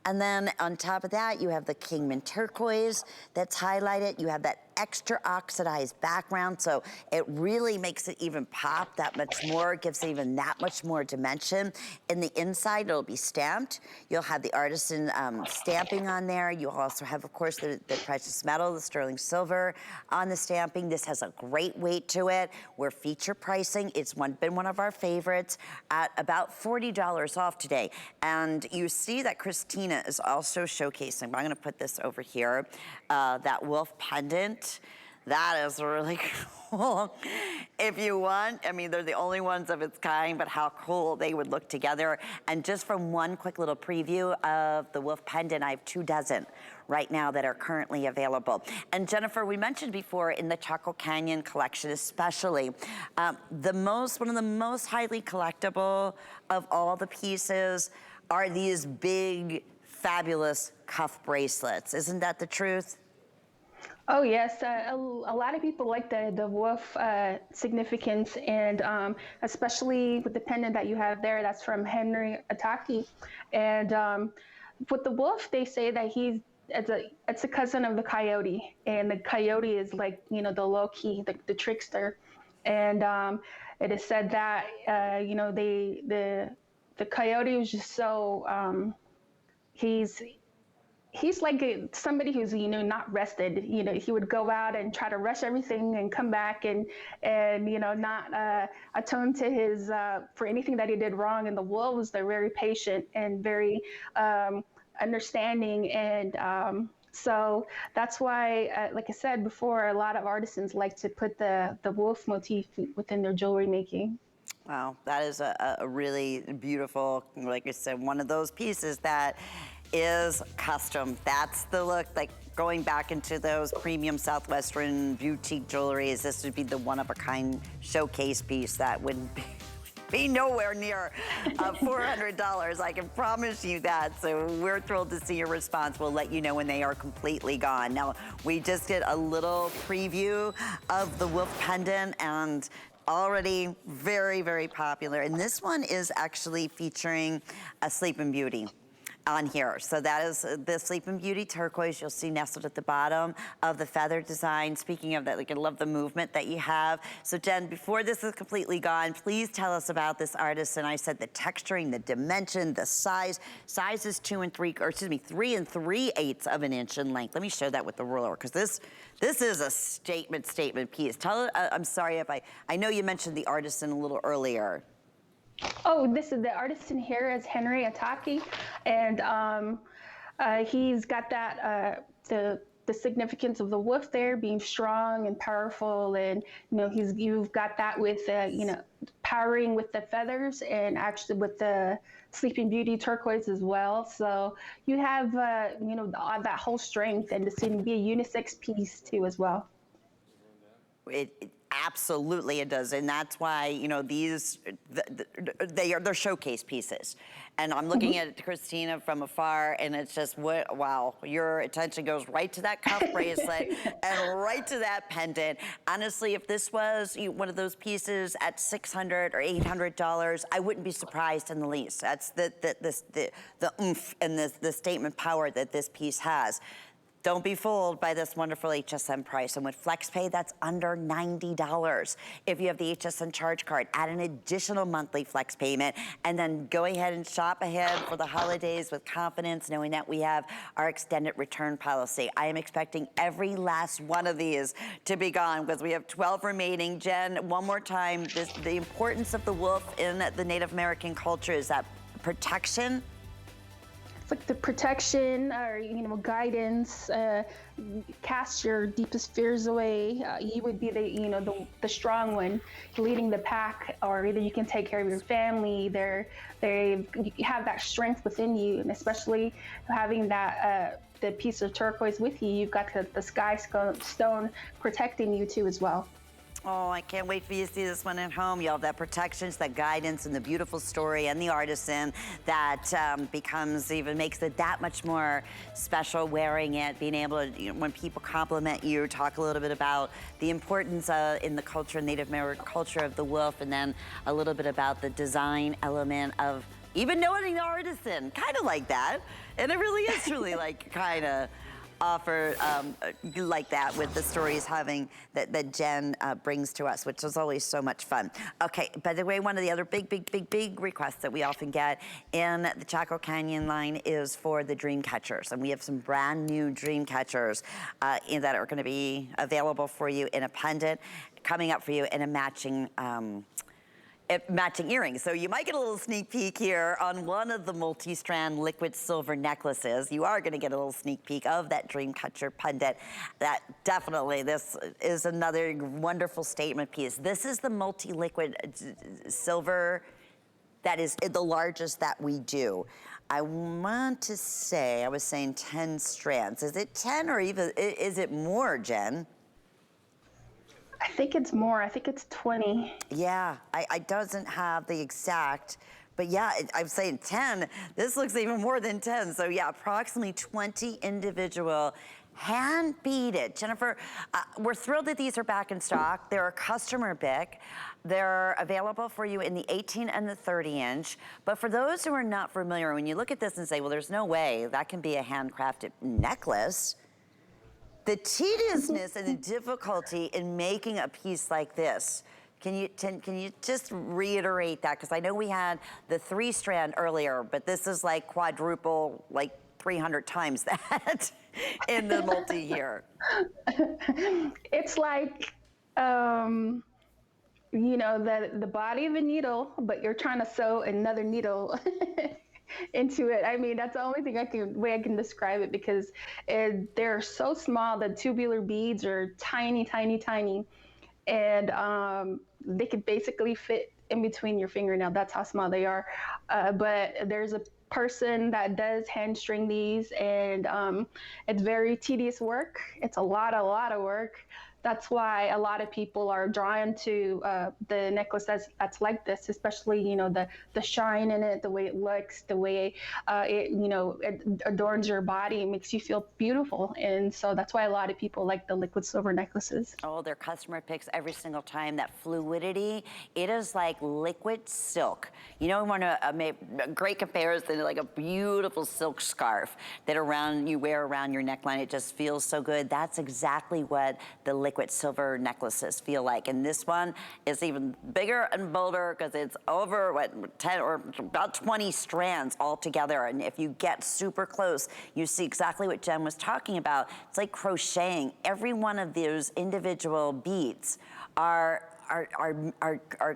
Speaker 1: And then on top of that, you have the Kingman turquoise that's highlighted. You have that extra oxidized background, so it really makes it even pop that much more, gives it even that much more dimension. In the inside, it'll be stamped. You'll have the artisan stamping on there. You'll also have, of course, the precious metal, the sterling silver on the stamping. This has a great weight to it. We're feature pricing. It's been one of our favorites at about $40 off today. And you see that Christina is also showcasing, but I'm gonna put this over here, that wolf pendant. That is really cool. If you want, I mean, they're the only ones of its kind, but how cool they would look together. And just from one quick little preview of the wolf pendant, I have 2 dozen right now that are currently available. And Jennifer, we mentioned before in the Chaco Canyon collection especially, one of the most highly collectible of all the pieces are these big, fabulous cuff bracelets. Isn't that the truth?
Speaker 2: Oh yes, a lot of people like the wolf significance, and especially with the pendant that you have there, that's from Henry Ataki. And with the wolf, they say that it's a cousin of the coyote, and the coyote is like, you know, the low key, the trickster. And it is said that the coyote was just so he's like somebody who's, you know, not rested. You know, he would go out and try to rush everything and come back and you know, not atone to his for anything that he did wrong. And the wolves, they're very patient and very understanding, and so that's why, like I said before, a lot of artisans like to put the wolf motif within their jewelry making.
Speaker 1: Wow, that is a really beautiful, like I said, one of those pieces that is custom. That's the look, like going back into those premium Southwestern boutique jewelries, this would be the one-of-a-kind showcase piece that would be nowhere near $400. I can promise you that. So we're thrilled to see your response. We'll let you know when they are completely gone. Now, we just did a little preview of the wolf pendant, and already very, very popular. And this one is actually featuring a Sleeping Beauty on here. So that is the Sleeping Beauty turquoise you'll see nestled at the bottom of the feather design. Speaking of that, like, I love the movement that you have. So Jen, before this is completely gone, please tell us about this artist. And I said the texturing, the dimension, the size. Size is 3 3/8 of an inch in length. Let me show that with the ruler, because this is a statement piece. I'm sorry if I know you mentioned the artisan a little earlier.
Speaker 2: Oh, this is the artisan here is Henry Ataki, and he's got that the significance of the wolf there being strong and powerful, and you know you've got that with you know, powering with the feathers and actually with the Sleeping Beauty turquoise as well. So you have you know, that whole strength, and this can be a unisex piece too as well.
Speaker 1: Absolutely it does, and that's why, you know, these they're showcase pieces. And I'm looking at Christina from afar, and it's just, wow, your attention goes right to that cuff bracelet and right to that pendant. Honestly, if this was one of those pieces at $600 or $800, I wouldn't be surprised in the least. That's the oomph and the statement power that this piece has. Don't be fooled by this wonderful HSN price. And with FlexPay, that's under $90. If you have the HSN charge card, add an additional monthly flex payment, and then go ahead and shop ahead for the holidays with confidence, knowing that we have our extended return policy. I am expecting every last one of these to be gone because we have 12 remaining. Jen, one more time, the importance of the wolf in the Native American culture is that protection.
Speaker 2: It's like the protection, or you know, guidance. Cast your deepest fears away. You would be the strong one, leading the pack, or either you can take care of your family. They have that strength within you, and especially having that the piece of turquoise with you, you've got the sky stone protecting you too as well.
Speaker 1: Oh, I can't wait for you to see this one at home. You'll have that protection, that guidance, and the beautiful story and the artisan that makes it that much more special wearing it, being able to, you know, when people compliment you, talk a little bit about the importance in the culture, Native American culture of the wolf, and then a little bit about the design element of even knowing the artisan, kind of like that. And it really is truly like kind of offer like that with the stories that Jen brings to us, which is always so much fun. Okay, by the way, one of the other big requests that we often get in the Chaco Canyon line is for the Dreamcatchers, and we have some brand new Dreamcatchers that are going to be available for you in a pendant, coming up for you in a matching matching earrings. So you might get a little sneak peek here on one of the multi-strand liquid silver necklaces. You are gonna get a little sneak peek of that Dreamcatcher pendant. That definitely, this is another wonderful statement piece. This is the multi-liquid silver that is the largest that we do. I want to say, I was saying 10 strands. Is it 10 or even, is it more, Jen?
Speaker 2: I think it's more. I think it's 20.
Speaker 1: Yeah, I doesn't have the exact, but yeah, I'm saying 10. This looks even more than 10. So yeah, approximately 20 individual hand beaded. Jennifer, we're thrilled that these are back in stock. They're a customer pick. They're available for you in the 18 and the 30 inch. But for those who are not familiar, when you look at this and say, well, there's no way that can be a handcrafted necklace, the tediousness and the difficulty in making a piece like this, can you just reiterate that? Because I know we had the 3-strand earlier, but this is like quadruple, like 300 times that in the multi-year.
Speaker 2: It's like, you know, the body of a needle, but you're trying to sew another needle into it. I mean, that's the only way I can describe it, because they're so small. The tubular beads are tiny, tiny, tiny, and they could basically fit in between your fingernail. That's how small they are. But there's a person that does hand string these, and it's very tedious work. It's a lot of work. That's why a lot of people are drawn to the necklace that's like this, especially, you know, the shine in it, the way it looks, the way it, you know, it adorns your body, it makes you feel beautiful. And so that's why a lot of people like the liquid silver necklaces.
Speaker 1: Oh, their customer picks every single time. That fluidity, it is like liquid silk. You know, want to make a great comparison to like a beautiful silk scarf that you wear around your neckline. It just feels so good. That's exactly what the liquid silver necklaces feel like. And this one is even bigger and bolder because it's over, what, 10 or about 20 strands all together. And if you get super close, you see exactly what Jen was talking about. It's like crocheting. Every one of those individual beads are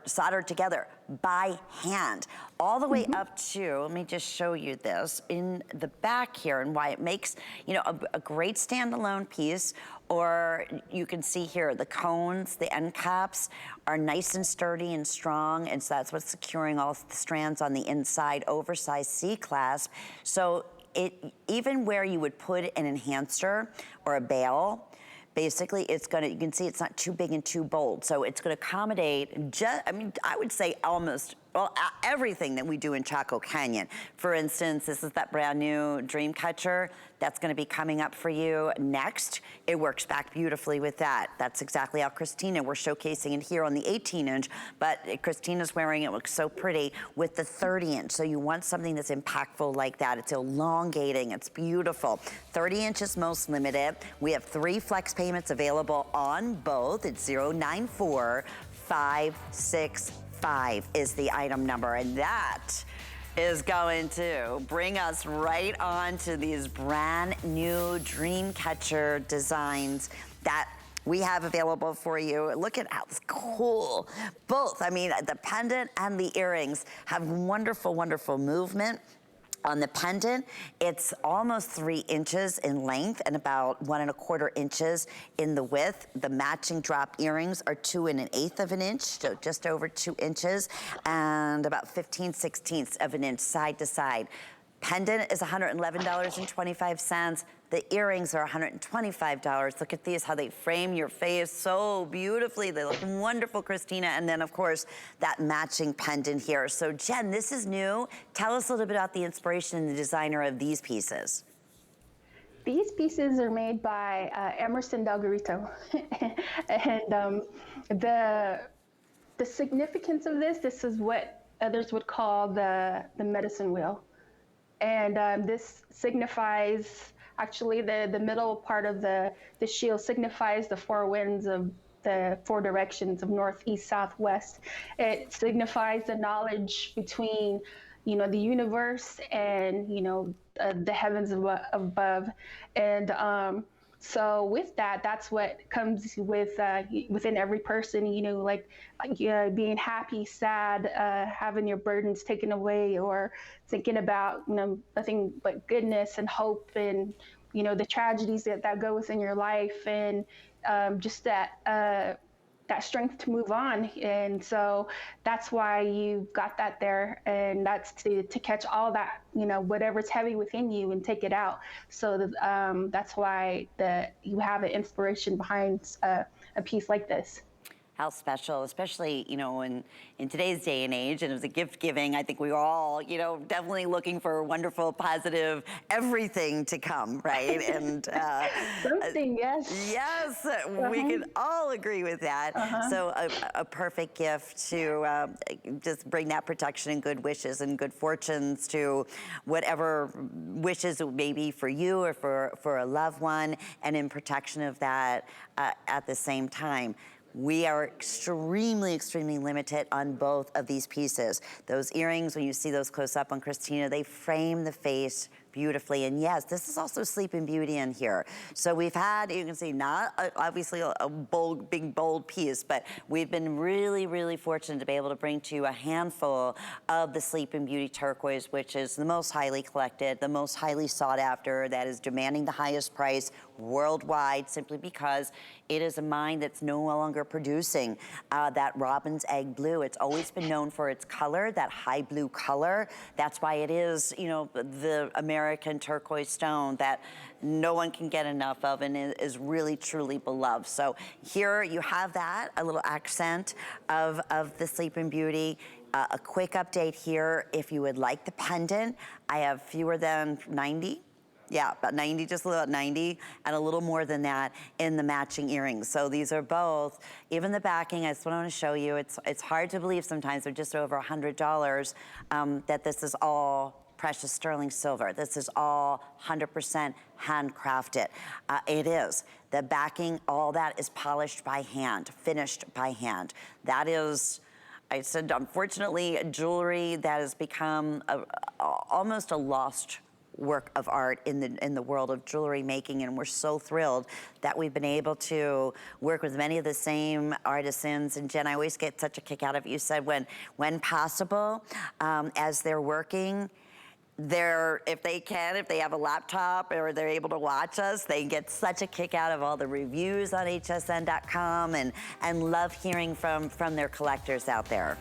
Speaker 1: soldered together by hand, all the way up to, let me just show you this in the back here, and why it makes, you know, a great standalone piece. Or you can see here, the cones, the end caps are nice and sturdy and strong, and so that's what's securing all the strands on the inside, oversized C-clasp. So even where you would put an enhancer or a bail, basically it's gonna, you can see it's not too big and too bold. So it's gonna accommodate, I mean, I would say almost, well, everything that we do in Chaco Canyon. For instance, this is that brand new Dreamcatcher that's gonna be coming up for you next. It works back beautifully with that. That's exactly how Christina, we're showcasing it here on the 18 inch, but Christina's wearing it, looks so pretty with the 30 inch. So you want something that's impactful like that. It's elongating, it's beautiful. 30 inches most limited. We have 3 flex payments available on both. It's 094565 is the item number, and that is going to bring us right on to these brand new Dreamcatcher designs that we have available for you. Look at how it's cool. Both, I mean, the pendant and the earrings have wonderful, wonderful movement. On the pendant, it's almost 3 inches in length and about 1 1/4 inches in the width. The matching drop earrings are 2 1/8 of an inch, so just over 2 inches, and about 15/16 of an inch side to side. Pendant is $111.25. The earrings are $125. Look at these, how they frame your face so beautifully. They look wonderful, Christina. And then, of course, that matching pendant here. So, Jen, this is new. Tell us a little bit about the inspiration and the designer of these pieces.
Speaker 2: These pieces are made by Emerson Delgarito. And the significance of this is what others would call the medicine wheel. And this signifies, actually the middle part of the shield signifies the 4 winds of the 4 directions of north, east, south, west. It signifies the knowledge between, you know, the universe and, you know, the heavens above. And So with that, that's what comes with within every person, you know, like being happy, sad, having your burdens taken away, or thinking about, you know, nothing but goodness and hope, and, you know, the tragedies that go within your life, and just that strength to move on. And so that's why you've got that there. And that's to catch all that, you know, whatever's heavy within you and take it out. So that's why you have an inspiration behind a piece like this.
Speaker 1: How special, especially, you know, in today's day and age, and as a gift giving, I think we were all, you know, definitely looking for wonderful, positive, everything to come, right? And
Speaker 2: something, yes.
Speaker 1: Yes, we can all agree with that. So a perfect gift to just bring that protection and good wishes and good fortunes to whatever wishes it may be for you or for a loved one, and in protection of that at the same time. We are extremely, extremely limited on both of these pieces. Those earrings, when you see those close up on Christina, they frame the face beautifully. And yes, this is also Sleeping Beauty in here. So we've had, you can see, not obviously a bold, big, bold piece, but we've been really, really fortunate to be able to bring to you a handful of the Sleeping Beauty turquoise, which is the most highly collected, the most highly sought after, that is demanding the highest price worldwide, simply because it is a mine that's no longer producing that robin's egg blue. It's always been known for its color, that high blue color. That's why it is, you know, the American turquoise stone that no one can get enough of, and is really, truly beloved. So here you have that, a little accent of the Sleeping Beauty. A quick update here, if you would like the pendant, I have fewer than 90. Yeah, about 90, just about 90, and a little more than that in the matching earrings. So these are both, even the backing, I just want to show you, it's hard to believe sometimes, they're just over $100, that this is all precious sterling silver. This is all 100% handcrafted. It is. The backing, all that is polished by hand, finished by hand. That is, I said, unfortunately, jewelry that has become almost a lost work of art in the world of jewelry making, and we're so thrilled that we've been able to work with many of the same artisans. And Jen, I always get such a kick out of it. You said when possible, as they're working, if they have a laptop or they're able to watch us, they get such a kick out of all the reviews on hsn.com and love hearing from their collectors out there.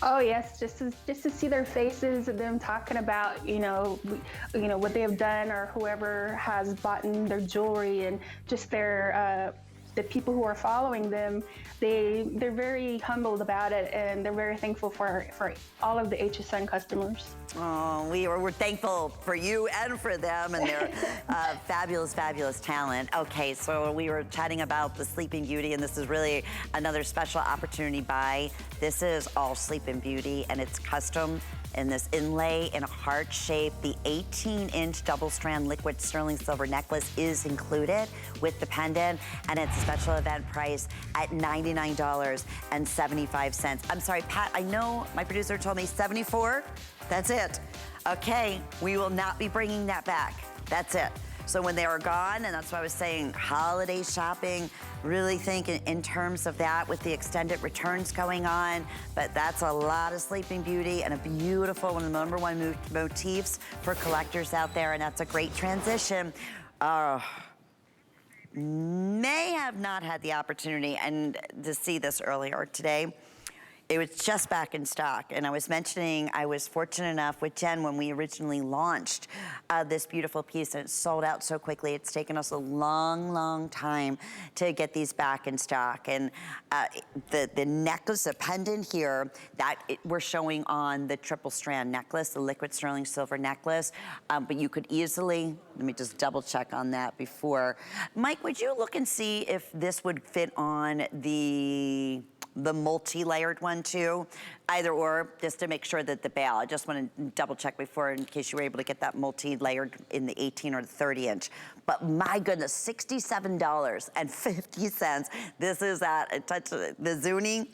Speaker 2: Oh yes, just to see their faces and them talking about, you know what they have done, or whoever has bought their jewelry, and just their the people who are following them, they're very humbled about it, and they're very thankful for all of the HSN customers.
Speaker 1: Oh, we're thankful for you and for them and their fabulous, fabulous talent. Okay, so we were chatting about the Sleeping Beauty, and this is really another special opportunity buy. This is all Sleeping Beauty, and it's custom in this inlay in a heart shape. The 18-inch double strand liquid sterling silver necklace is included with the pendant, and it's a special event price at $99.75. I'm sorry, Pat, I know my producer told me 74. That's it. Okay, we will not be bringing that back. That's it. So when they are gone, and that's why I was saying holiday shopping, really think in terms of that with the extended returns going on. But that's a lot of Sleeping Beauty and a beautiful, one of the #1 motifs for collectors out there, and that's a great transition. May have not had the opportunity and to see this earlier today. It was just back in stock, and I was mentioning I was fortunate enough with Jen when we originally launched this beautiful piece, and it sold out so quickly. It's taken us a long, long time to get these back in stock. And the necklace, the pendant here, we're showing on the triple strand necklace, the liquid sterling silver necklace, but you could easily, let me just double check on that before. Mike, would you look and see if this would fit on the multi-layered one too, either or, just to make sure that the bail, I just want to double check before in case you were able to get that multi-layered in the 18 or the 30 inch. But my goodness, $67.50. This is at a touch of the Zuni.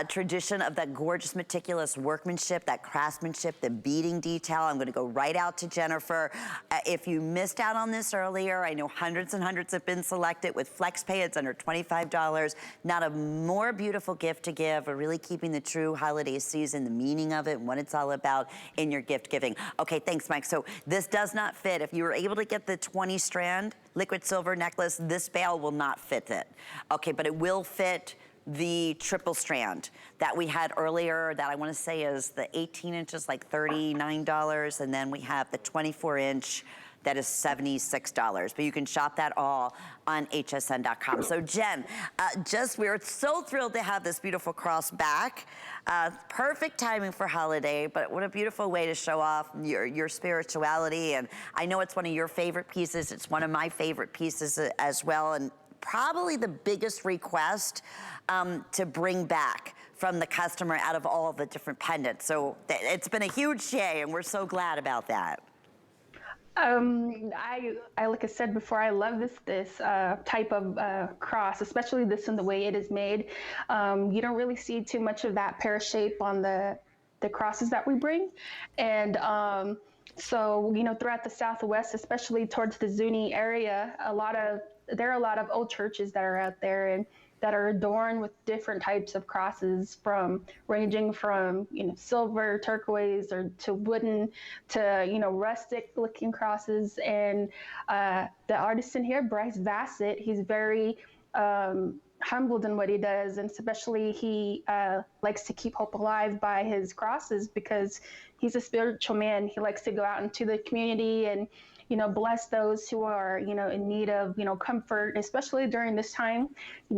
Speaker 1: tradition of that gorgeous, meticulous workmanship, that craftsmanship, the beading detail. I'm gonna go right out to Jennifer. If you missed out on this earlier, I know hundreds and hundreds have been selected with FlexPay. It's under $25. Not a more beautiful gift to give, or really keeping the true holiday season, the meaning of it, and what it's all about in your gift giving. Okay, thanks, Mike. So this does not fit. If you were able to get the 20 strand liquid silver necklace, this bail will not fit it. Okay, but it will fit the triple strand that we had earlier, that I want to say is the 18 inches, like $39, and then we have the 24 inch that is $76, but you can shop that all on hsn.com. So Jen, we're so thrilled to have this beautiful cross back. Perfect timing for holiday, but what a beautiful way to show off your spirituality. And I know it's one of your favorite pieces. It's one of my favorite pieces as well, and probably the biggest request to bring back from the customer out of all the different pendants. So it's been a huge yay, and we're so glad about that.
Speaker 2: I like I said before, I love this type of cross, especially this in the way it is made. You don't really see too much of that pear shape on the crosses that we bring, and so throughout the Southwest, especially towards the Zuni area, there are a lot of old churches that are out there and that are adorned with different types of crosses, ranging from silver, turquoise, or to wooden, to rustic looking crosses. And the artist in here, Bryce Bassett, he's very humbled in what he does, and especially he likes to keep hope alive by his crosses, because he's a spiritual man. He likes to go out into the community and bless those who are, in need of, comfort, especially during this time,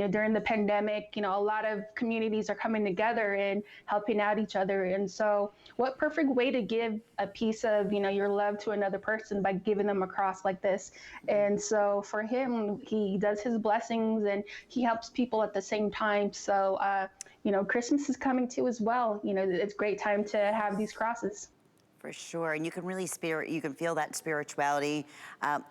Speaker 2: during the pandemic. A lot of communities are coming together and helping out each other. And so what perfect way to give a piece of, your love to another person by giving them a cross like this. And so for him, he does his blessings and he helps people at the same time. So, Christmas is coming too as well. It's a great time to have these crosses.
Speaker 1: For sure, and you can really you can feel that spirituality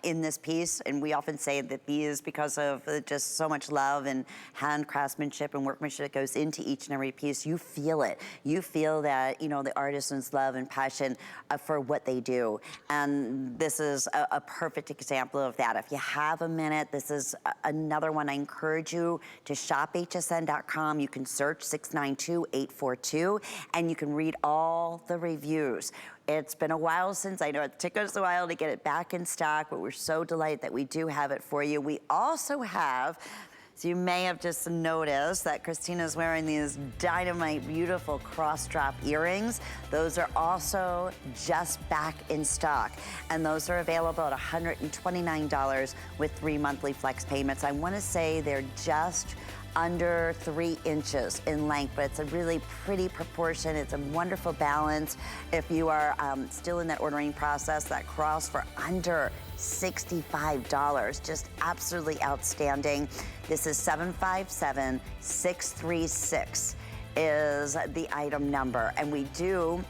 Speaker 1: in this piece. And we often say that these, because of just so much love and hand craftsmanship and workmanship that goes into each and every piece, you feel it. You feel that, the artisan's love and passion for what they do. And this is a perfect example of that. If you have a minute, this is another one. I encourage you to shop hsn.com. You can search 692-842, and you can read all the reviews. It's been a while since, I know it took us a while to get it back in stock, but we're so delighted that we do have it for you. We also have, so you may have just noticed that Christina's wearing these dynamite, beautiful cross-drop earrings. Those are also just back in stock, and those are available at $129 with 3 monthly flex payments. I want to say they're just under 3 inches in length, but it's a really pretty proportion. It's a wonderful balance. If you are still in that ordering process, that cross for under $65, just absolutely outstanding. This is 757636 is the item number, and we do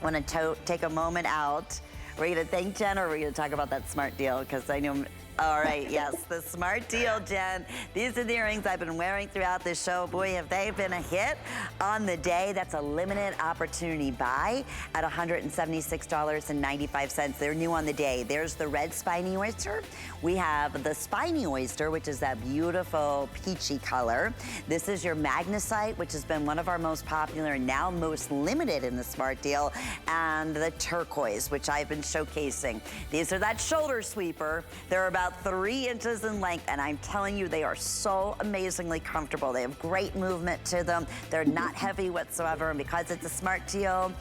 Speaker 1: want to take a moment out. We're going to thank Jen, or we're going to talk about that smart deal, because I know. All right, yes, the smart deal, Jen. These are the earrings I've been wearing throughout this show. Boy, have they been a hit on the day. That's a limited opportunity buy at $176.95. They're new on the day. There's the red spiny oyster. We have the spiny oyster, which is that beautiful peachy color. This is your magnesite, which has been one of our most popular and now most limited in the smart deal, and the turquoise, which I've been showcasing. These are that shoulder sweeper. They're about 3 inches in length, and I'm telling you, they are so amazingly comfortable. They have great movement to them. They're not heavy whatsoever, and because it's a smart deal,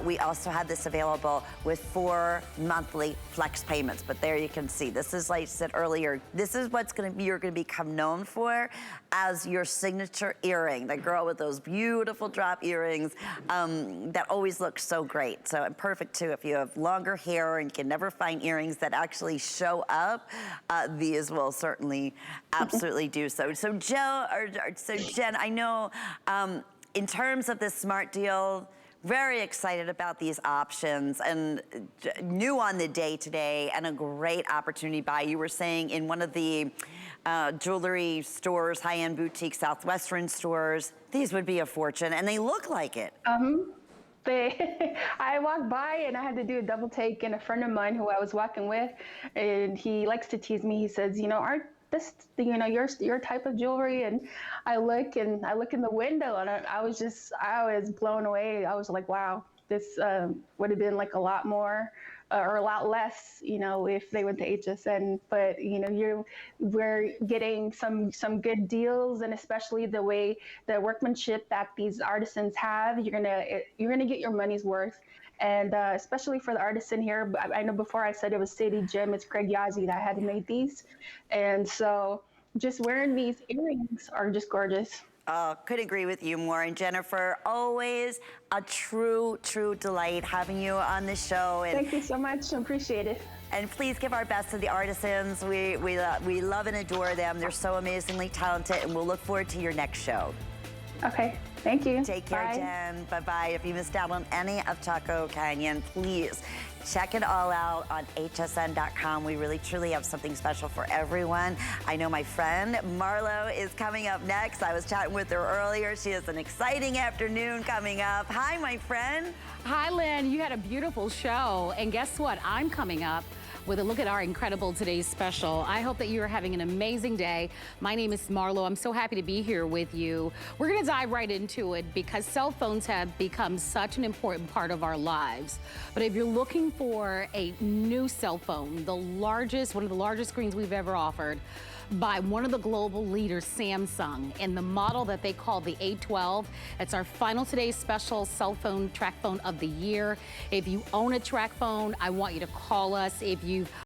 Speaker 1: we also have this available with 4 monthly flex payments. But there you can see, this is, like I said earlier, this is what's you're gonna become known for as your signature earring. The girl with those beautiful drop earrings that always look so great. So perfect too if you have longer hair and can never find earrings that actually show up. These will certainly absolutely do so. So Jen, I know in terms of this smart deal, very excited about these options, and new on the day today, and a great opportunity buy. You were saying in one of the jewelry stores, high-end boutique Southwestern stores, these would be a fortune, and they look like it.
Speaker 2: I walked by and I had to do a double take, and a friend of mine who I was walking with, and he likes to tease me. He says, you know, aren't this, you know, your type of jewelry? And I look in the window, and I was blown away. I was like, wow, this would have been like a lot more or a lot less, you know, if they went to HSN. But you know, we're getting some good deals, and especially the way the workmanship that these artisans have, you're gonna get your money's worth. And especially for the artisan here, I know before I said it was City Gem, it's Craig Yazzie that had made these, and so just wearing these earrings are just gorgeous.
Speaker 1: Oh, could agree with you more. And Jennifer, always a true delight having you on the show. And
Speaker 2: thank you so much. I appreciate it.
Speaker 1: And please give our best to the artisans. We love and adore them. They're so amazingly talented, and we'll look forward to your next show.
Speaker 2: Okay. Thank you.
Speaker 1: Take care,
Speaker 2: Bye.
Speaker 1: Jen. Bye-bye. If you missed out on any of Chaco Canyon, please check it all out on hsn.com. We really, truly have something special for everyone. I know my friend Marlo is coming up next. I was chatting with her earlier. She has an exciting afternoon coming up. Hi, my friend.
Speaker 5: Hi, Lynn. You had a beautiful show. And guess what? I'm coming up with a look at our incredible today's special. I hope that you are having an amazing day. My name is Marlo. I'm so happy to be here with you. We're gonna dive right into it because cell phones have become such an important part of our lives. But if you're looking for a new cell phone, one of the largest screens we've ever offered, by one of the global leaders, Samsung, and the model that they call the A12. It's our final today's special cell phone track phone of the year. If you own a track phone, I want you to call us. If you've